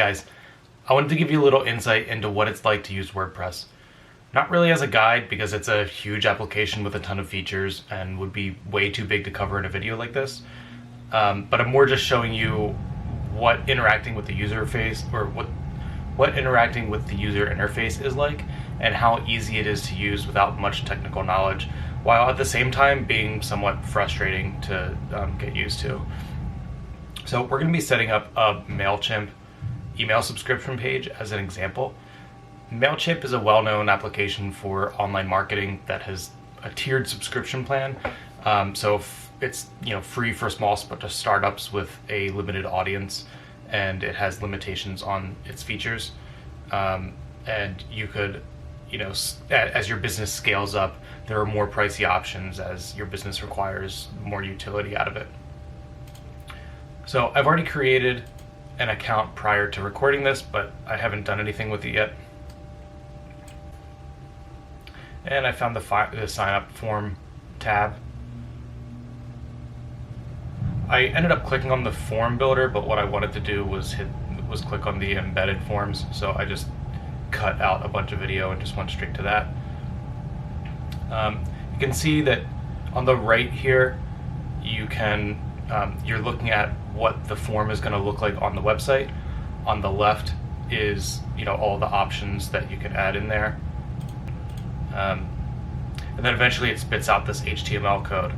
guys, I wanted to give you a little insight into what it's like to use WordPress. Not really as a guide because it's a huge application with a ton of features and would be way too big to cover in a video like this. But I'm more just showing you what interacting with the user interface or what interacting with the user interface is like and how easy it is to use without much technical knowledge, while at the same time being somewhat frustrating to get used to. So we're going to be setting up a Mailchimp email subscription page as an example. Mailchimp is a well-known application for online marketing that has a tiered subscription plan. So it's free for small startups with a limited audience, and it has limitations on its features. And you could, as your business scales up, there are more pricey options as your business requires more utility out of it. So I've already created an account prior to recording this, but I haven't done anything with it yet. And I found the sign up form tab. I ended up clicking on the form builder, but what I wanted to do was click on the embedded forms. So I just cut out a bunch of video and just went straight to that. You can see that on the right here, you're looking at what the form is going to look like on the website. On the left is all the options that you can add in there. And then eventually it spits out this HTML code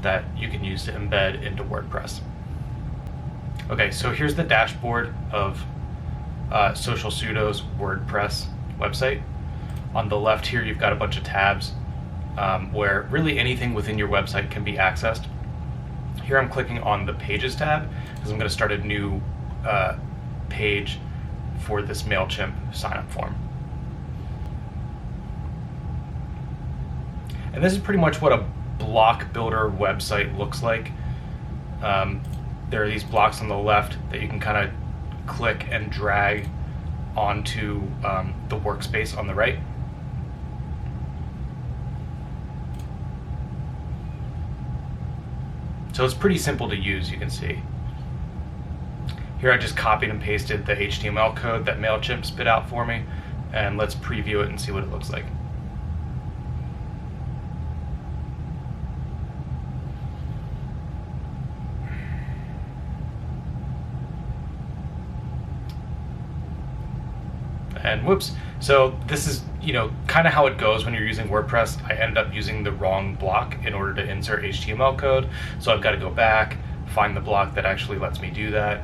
that you can use to embed into WordPress. Okay, so here's the dashboard of Social Sudo's WordPress website. On the left here, you've got a bunch of tabs where really anything within your website can be accessed. Here I'm clicking on the Pages tab because I'm going to start a new page for this Mailchimp sign-up form. And this is pretty much what a block builder website looks like. There are these blocks on the left that you can kind of click and drag onto the workspace on the right. So it's pretty simple to use, you can see. Here I just copied and pasted the HTML code that Mailchimp spit out for me, and let's preview it and see what it looks like. And whoops, so this is kind of how it goes when you're using WordPress. I end up using the wrong block in order to insert HTML code, so I've got to go back, find the block that actually lets me do that.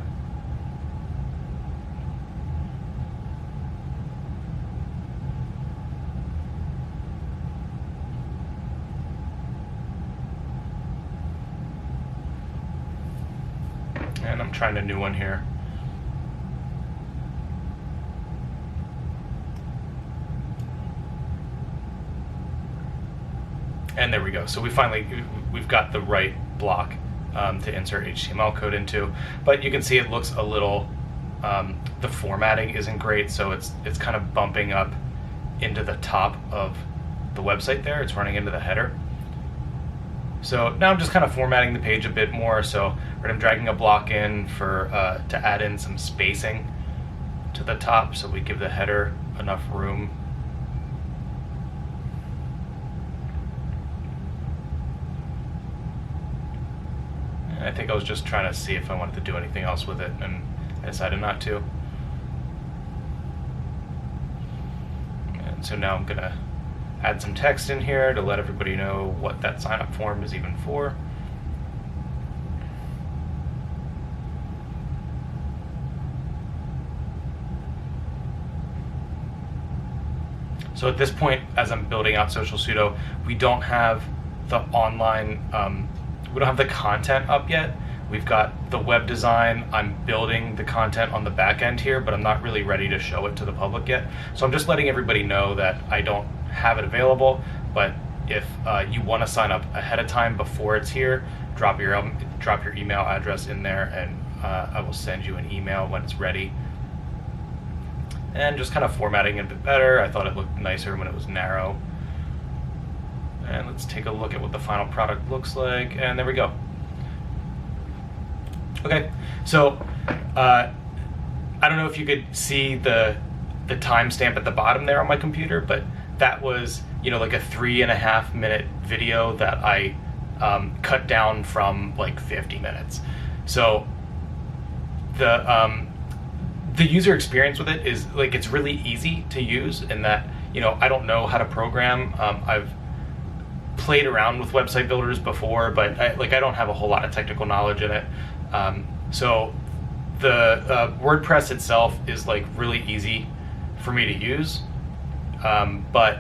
And I'm trying a new one here. And there we go. So we've got the right block to insert HTML code into, but you can see it looks a little, the formatting isn't great, so it's kind of bumping up into the top of the website there. It's running into the header. So now I'm just kind of formatting the page a bit more. So I'm dragging a block in to add in some spacing to the top, so we give the header enough room. I think I was just trying to see if I wanted to do anything else with it, and I decided not to. And so now I'm going to add some text in here to let everybody know what that sign-up form is even for. So at this point, as I'm building out Social Sudo, we don't have the online we don't have the content up yet. We've got the web design. I'm building the content on the back end here, but I'm not really ready to show it to the public yet. So I'm just letting everybody know that I don't have it available, but if you want to sign up ahead of time before it's here, drop your email address in there, and I will send you an email when it's ready. And just kind of formatting it a bit better. I thought it looked nicer when it was narrow. And let's take a look at what the final product looks like, and there we go. Okay, so I don't know if you could see the timestamp at the bottom there on my computer, but that was, like a 3.5 minute video that I cut down from like 50 minutes. So the user experience with it is like, it's really easy to use in that, I don't know how to program. I've played around with website builders before, but I don't have a whole lot of technical knowledge in it. So the WordPress itself is like really easy for me to use, but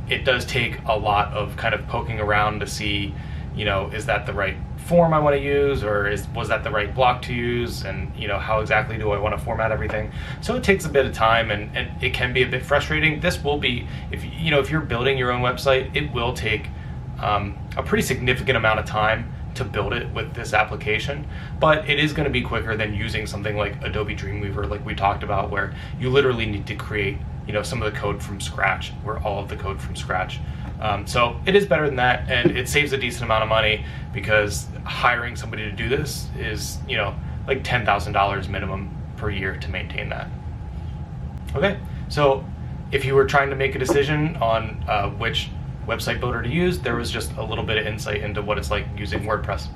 it does take a lot of kind of poking around to see, is that the right form I want to use, or was that the right block to use, and how exactly do I want to format everything. So it takes a bit of time, and it can be a bit frustrating. This will be, if you're building your own website, it will take a pretty significant amount of time to build it with this application, but it is going to be quicker than using something like Adobe Dreamweaver, like we talked about, where you literally need to create some of the code from scratch, or all of the code from scratch. So it is better than that, and it saves a decent amount of money, because hiring somebody to do this is like $10,000 minimum per year to maintain that. Okay, so if you were trying to make a decision on which website builder to use, there was just a little bit of insight into what it's like using WordPress.